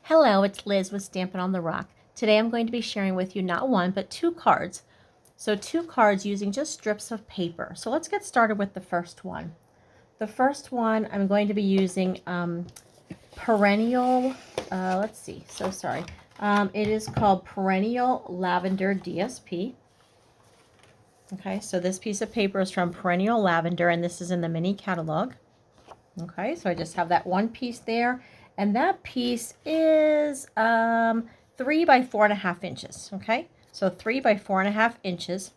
Hello, it's Liz with Stampin' on the Rock. Today I'm going to be sharing with you not one, but two cards. So two cards using just strips of paper. So let's get started with the first one. The first one I'm going to be using Perennial, let's see, so sorry. It is called Perennial Lavender DSP. Okay, so this piece of paper is from Perennial Lavender, and this is in the mini catalog. Okay, so I just have that one piece there. And that piece is 3 by 4.5 inches. Okay, so 3 by 4.5 inches.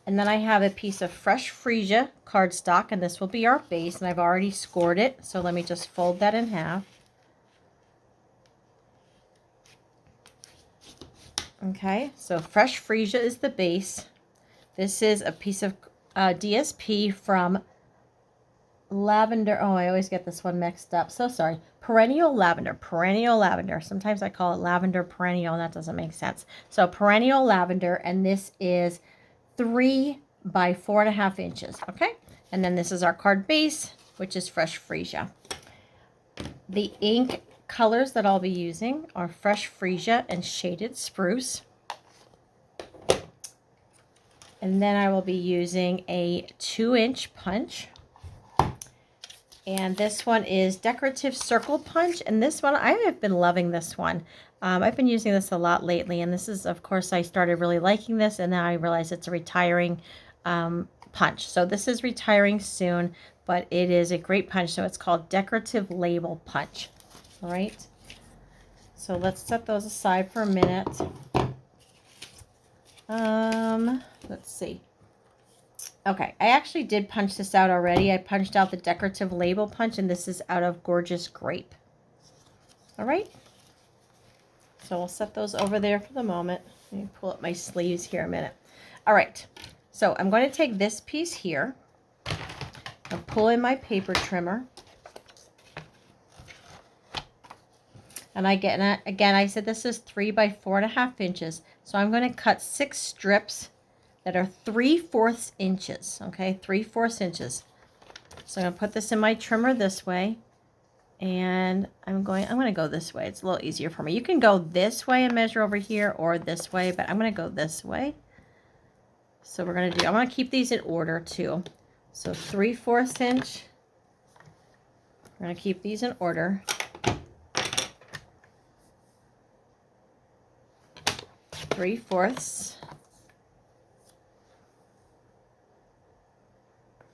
And then I have a piece of fresh freesia cardstock, and this will be our base. And I've already scored it, so let me just fold that in half. Okay, so fresh freesia is the base. This is a piece of DSP from Lavender. Oh, I always get this one mixed up. So sorry. Perennial Lavender. Perennial Lavender. Sometimes I call it Lavender Perennial, and that doesn't make sense. So Perennial Lavender, and this is 3 by 4.5 inches. Okay. And then this is our card base, which is fresh freesia. The ink colors that I'll be using are fresh freesia and shaded spruce. And then I will be using a 2-inch punch. And this one is Decorative Circle Punch. And this one, I have been loving this one. I've been using this a lot lately. And this is, of course, I started really liking this. And now I realize it's a retiring punch. So this is retiring soon. But it is a great punch. So it's called Decorative Label Punch. All right. So let's set those aside for a minute. Let's see. Okay, I actually did punch this out already. I punched out the decorative label punch, and this is out of Gorgeous Grape. All right. So we'll set those over there for the moment. Let me pull up my sleeves here a minute. All right. So I'm going to take this piece here and pull in my paper trimmer. And again, I said this is 3 by 4.5 inches. So I'm going to cut 6 strips that are 3/4 inches, okay, 3/4 inches. So I'm going to put this in my trimmer this way, and I'm going to go this way. It's a little easier for me. You can go this way and measure over here, or this way, but I'm going to go this way. So we're going to I want to keep these in order too. So 3/4 inch. We're going to keep these in order. 3/4.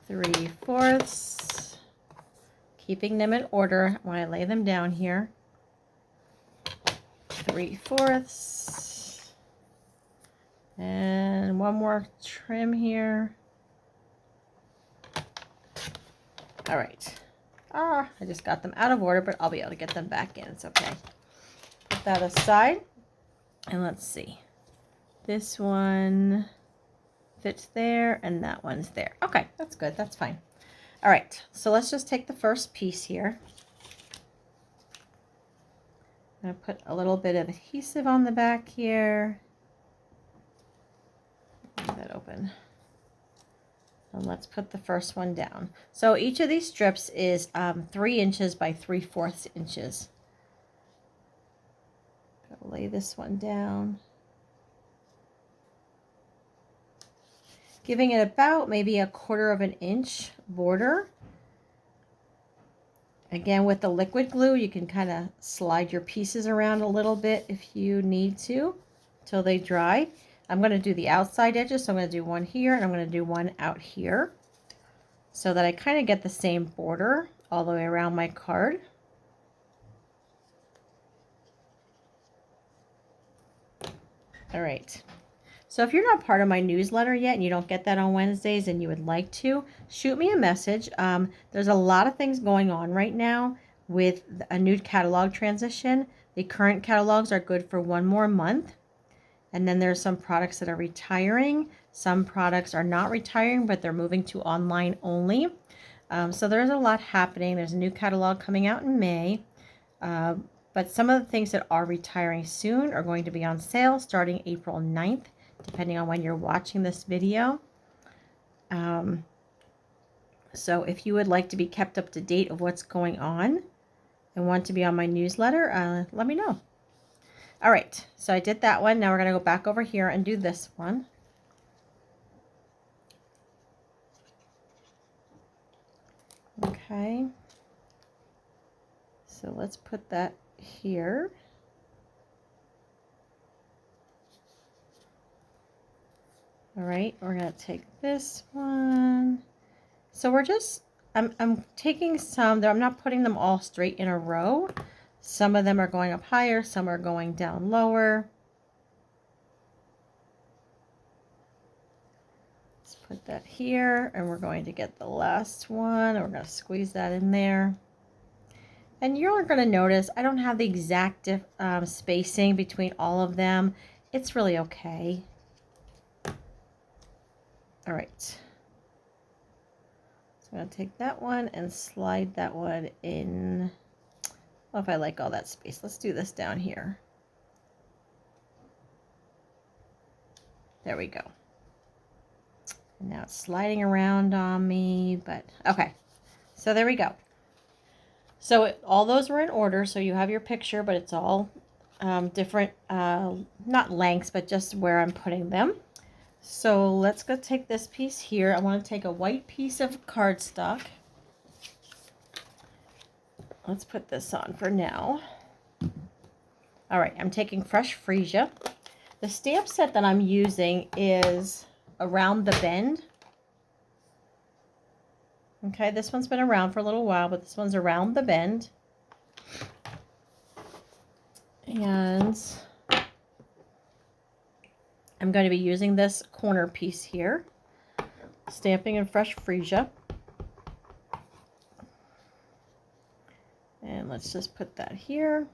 3/4, keeping them in order when I lay them down here. 3/4, and one more trim here. All right. I just got them out of order, but I'll be able to get them back in. It's okay. Put that aside, and let's see. This one fits there, and that one's there. Okay, that's good. That's fine. All right, so let's just take the first piece here. I'm going to put a little bit of adhesive on the back here. Leave that open. And let's put the first one down. So each of these strips is 3 inches by 3/4 inches. I'll lay this one down. Giving it about maybe 1/4 inch border. Again, with the liquid glue, you can kind of slide your pieces around a little bit if you need to until they dry. I'm going to do the outside edges, so I'm going to do one here, and I'm going to do one out here so that I kind of get the same border all the way around my card. All right. So if you're not part of my newsletter yet and you don't get that on Wednesdays and you would like to, shoot me a message. There's a lot of things going on right now with a new catalog transition. The current catalogs are good for 1 more month. And then there's some products that are retiring. Some products are not retiring, but they're moving to online only. So there's a lot happening. There's a new catalog coming out in May. But some of the things that are retiring soon are going to be on sale starting April 9th. Depending on when you're watching this video. So if you would like to be kept up to date of what's going on and want to be on my newsletter, let me know. All right, so I did that one. Now we're going to go back over here and do this one. Okay. So let's put that here. All right, we're going to take this one. So we're just, I'm taking some there. I'm not putting them all straight in a row. Some of them are going up higher, some are going down lower. Let's put that here, and we're going to get the last one. We're going to squeeze that in there. And you're going to notice I don't have the exact spacing between all of them. It's really okay. All right. So I'm going to take that one and slide that one in. I don't know if I like all that space. Let's do this down here. There we go. And now it's sliding around on me, but okay. So there we go. So all those were in order. So you have your picture, but it's all different, not lengths, but just where I'm putting them. So let's go take this piece here. I want to take a white piece of cardstock. Let's put this on for now. All right, I'm taking Fresh Freesia. The stamp set that I'm using is Around the Bend. Okay, this one's been around for a little while, but this one's Around the Bend. And I'm going to be using this corner piece here, stamping in Fresh Freesia. And let's just put that here.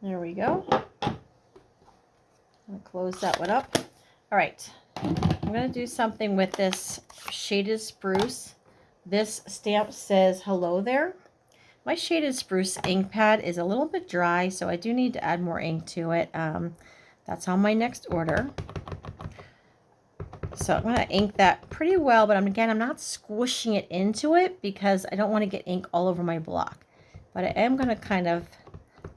There we go. I'll close that one up. All right, I'm going to do something with this Shaded Spruce. This stamp says hello there. My Shaded Spruce ink pad is a little bit dry, so I do need to add more ink to it. That's on my next order. So I'm going to ink that pretty well, but I'm not squishing it into it because I don't want to get ink all over my block. But I am going to kind of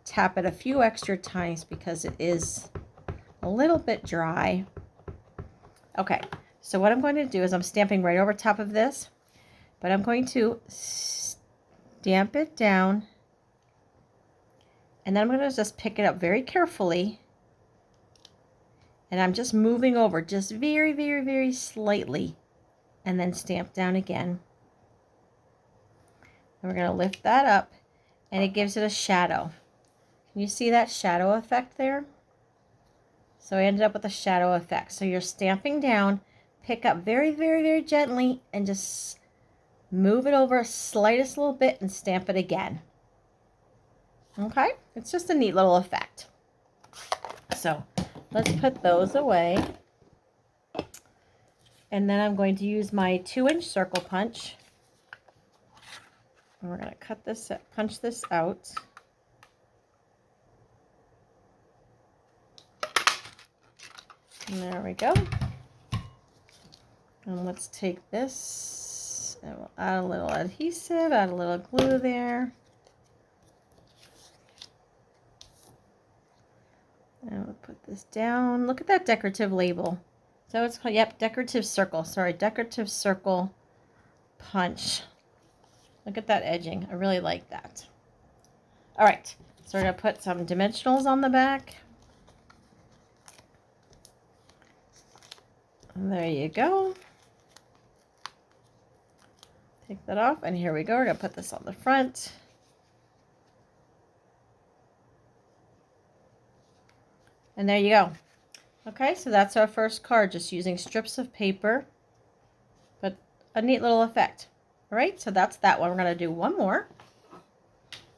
tap it a few extra times because it is a little bit dry. Okay, so what I'm going to do is I'm stamping right over top of this, but I'm going to stamp it down, and then I'm going to just pick it up very carefully. And I'm just moving over just very, very, very slightly, and then stamp down again. And we're going to lift that up, and it gives it a shadow. Can you see that shadow effect there? So I ended up with a shadow effect. So you're stamping down, pick up very, very, very gently, and just move it over slightest little bit and stamp it again. Okay? It's just a neat little effect. So let's put those away. And then I'm going to use my 2-inch circle punch. And we're going to cut this, punch this out. And there we go. And let's take this and we'll add a little adhesive, add a little glue there. And we'll put this down. Look at that decorative label. So it's called, yep, decorative circle. Sorry, decorative circle punch. Look at that edging. I really like that. All right, so we're going to put some dimensionals on the back. And there you go. Take that off, and here we go. We're going to put this on the front. And there you go. Okay, so that's our first card, just using strips of paper, but a neat little effect. All right, so that's that one. We're going to do one more.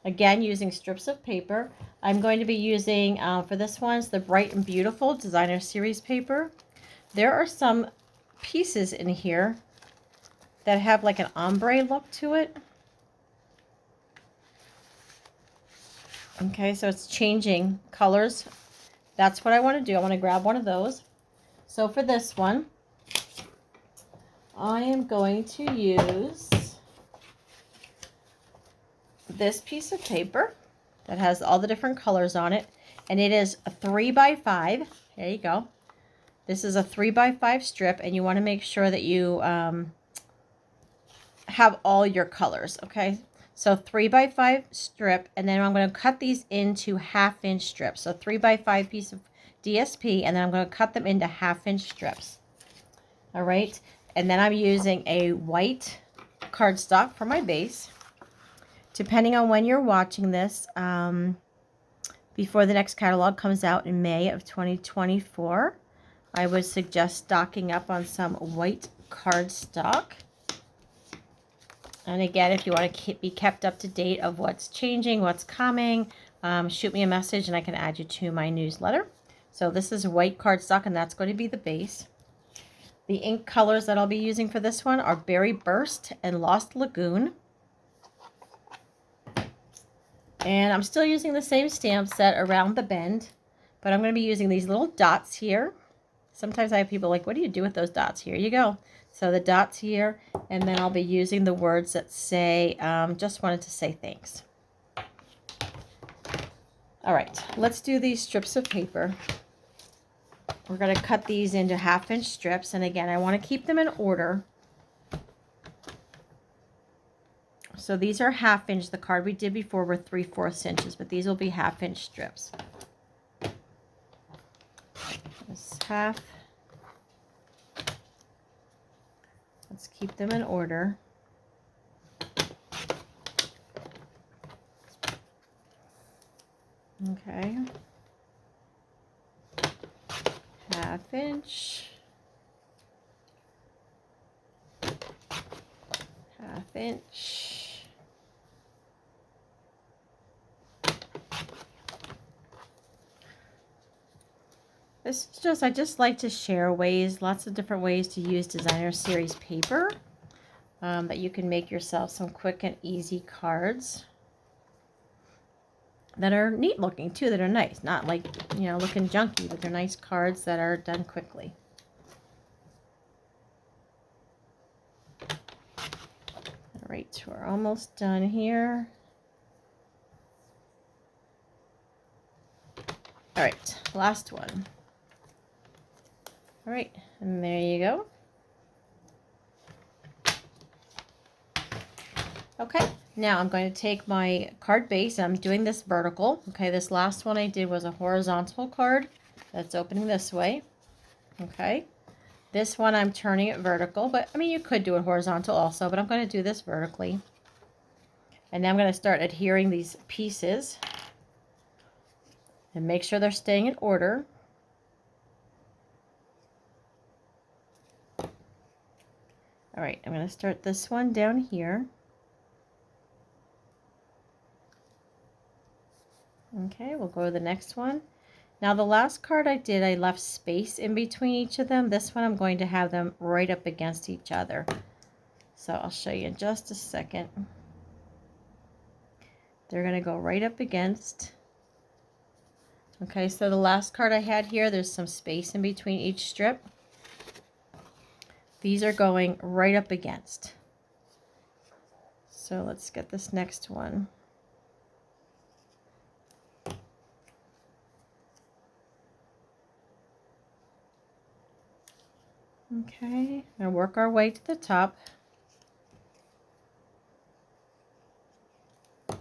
Again, using strips of paper. I'm going to be using, for this one, it's the Bright and Beautiful Designer Series paper. There are some pieces in here that have like an ombre look to it. Okay, so it's changing colors. That's what I want to do. I want to grab one of those. So for this one, I am going to use this piece of paper that has all the different colors on it, and it is a 3x5. There you go. This is a 3x5 strip, and you want to make sure that you have all your colors, okay? So 3x5 strip, and then I'm going to cut these into 1/2-inch strips. So 3x5 piece of DSP, and then I'm going to cut them into 1/2-inch strips. All right, and then I'm using a white cardstock for my base. Depending on when you're watching this, before the next catalog comes out in May of 2024, I would suggest stocking up on some white cardstock. And again, if you want to be kept up to date of what's changing, what's coming, shoot me a message and I can add you to my newsletter. So this is white cardstock, and that's going to be the base. The ink colors that I'll be using for this one are Berry Burst and Lost Lagoon. And I'm still using the same stamp set, Around the Bend, but I'm going to be using these little dots here. Sometimes I have people like, what do you do with those dots? Here you go. So the dots here, and then I'll be using the words that say, just wanted to say thanks. All right, let's do these strips of paper. We're going to cut these into 1/2-inch strips, and again, I want to keep them in order. So these are 1/2-inch. The card we did before were 3/4 inches, but these will be 1/2-inch strips. This half. Let's keep them in order. Okay. 1/2-inch. 1/2-inch. This is just, I just like to share ways, lots of different ways to use Designer Series paper that you can make yourself some quick and easy cards that are neat looking too, that are nice, not like, you know, looking junky, but they're nice cards that are done quickly. All right, we're almost done here. All right, last one. All right, and there you go. Okay, now I'm going to take my card base, and I'm doing this vertical. Okay, this last one I did was a horizontal card that's opening this way. Okay, this one I'm turning it vertical, but I mean, you could do it horizontal also, but I'm going to do this vertically. And now I'm going to start adhering these pieces and make sure they're staying in order. All right, I'm going to start this one down here. Okay, we'll go to the next one. Now the last card I did, I left space in between each of them. This one I'm going to have them right up against each other. So I'll show you in just a second. They're going to go right up against. Okay, so the last card I had here, there's some space in between each strip. These are going right up against. So let's get this next one. Okay, and work our way to the top. I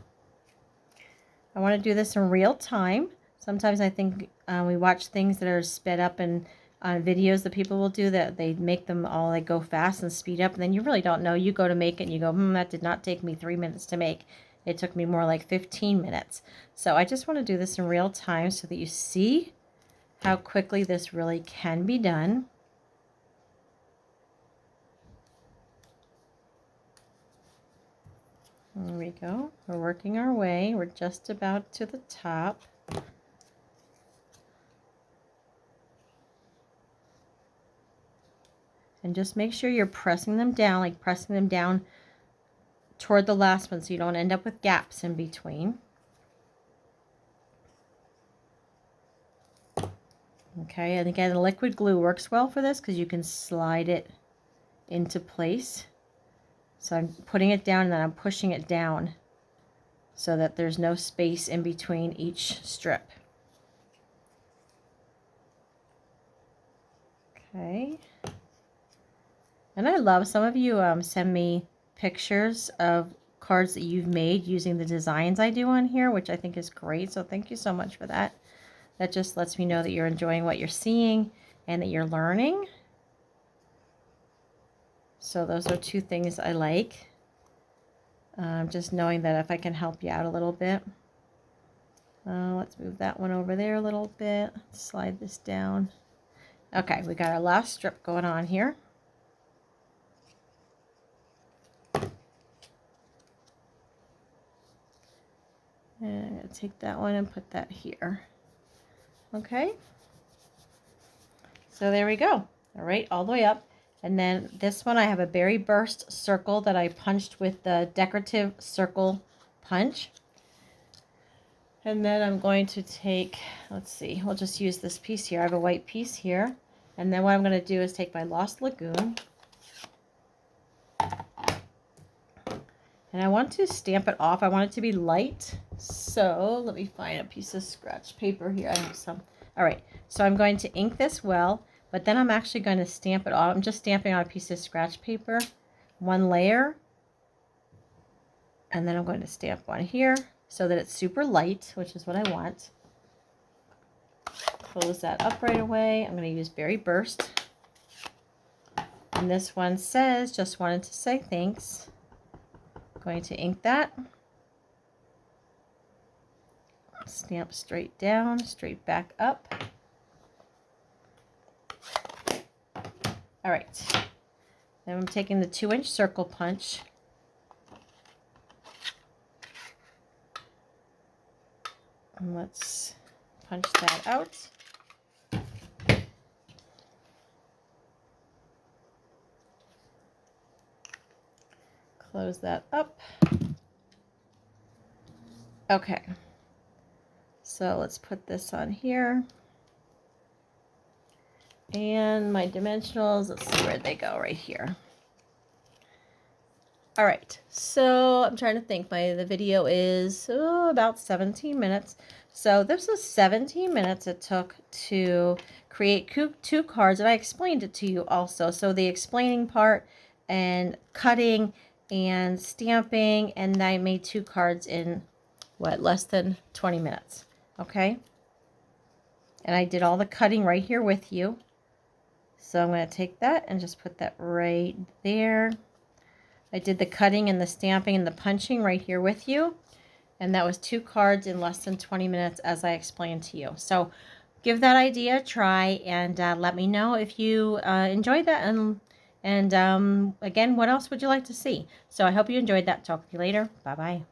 want to do this in real time. Sometimes I think we watch things that are sped up and videos that people will do that they make them all like go fast and speed up, and then you really don't know. You go to make it and you go, that did not take me 3 minutes to make. It took me more like 15 minutes. So I just want to do this in real time so that you see how quickly this really can be done. There we go. We're working our way. We're just about to the top. And just make sure you're pressing them down, like pressing them down toward the last one so you don't end up with gaps in between. Okay, and again, the liquid glue works well for this because you can slide it into place. So I'm putting it down and then I'm pushing it down so that there's no space in between each strip. Okay. And I love, some of you send me pictures of cards that you've made using the designs I do on here, which I think is great. So thank you so much for that. That just lets me know that you're enjoying what you're seeing and that you're learning. So those are two things I like. Just knowing that if I can help you out a little bit. Let's move that one over there a little bit. Slide this down. Okay, we got our last strip going on here. And I'm going to take that one and put that here. Okay. So there we go. All right, all the way up. And then this one, I have a berry burst circle that I punched with the decorative circle punch. And then I'm going to take, let's see, we'll just use this piece here. I have a white piece here. And then what I'm going to do is take my Lost Lagoon. And I want to stamp it off. I want it to be light. So let me find a piece of scratch paper here. I have some. All right, so I'm going to ink this well, but then I'm actually going to stamp it off. I'm just stamping on a piece of scratch paper, one layer. And then I'm going to stamp one here so that it's super light, which is what I want. Close that up right away. I'm going to use Berry Burst. And this one says, just wanted to say thanks. I'm going to ink that. Stamp straight down, straight back up. All right. Then I'm taking the 2-inch circle punch. And let's punch that out. Close that up. Okay. So let's put this on here. And my dimensionals, let's see where they go, right here. All right, so I'm trying to think. The video is about 17 minutes. So this was 17 minutes it took to create 2 cards, and I explained it to you also. So the explaining part and cutting and stamping, and I made 2 cards in, what, less than 20 minutes, okay? And I did all the cutting right here with you. So I'm going to take that and just put that right there. I did the cutting and the stamping and the punching right here with you. And that was 2 cards in less than 20 minutes, as I explained to you. So give that idea a try, and let me know if you enjoyed that. And again, what else would you like to see? So I hope you enjoyed that. Talk to you later. Bye-bye.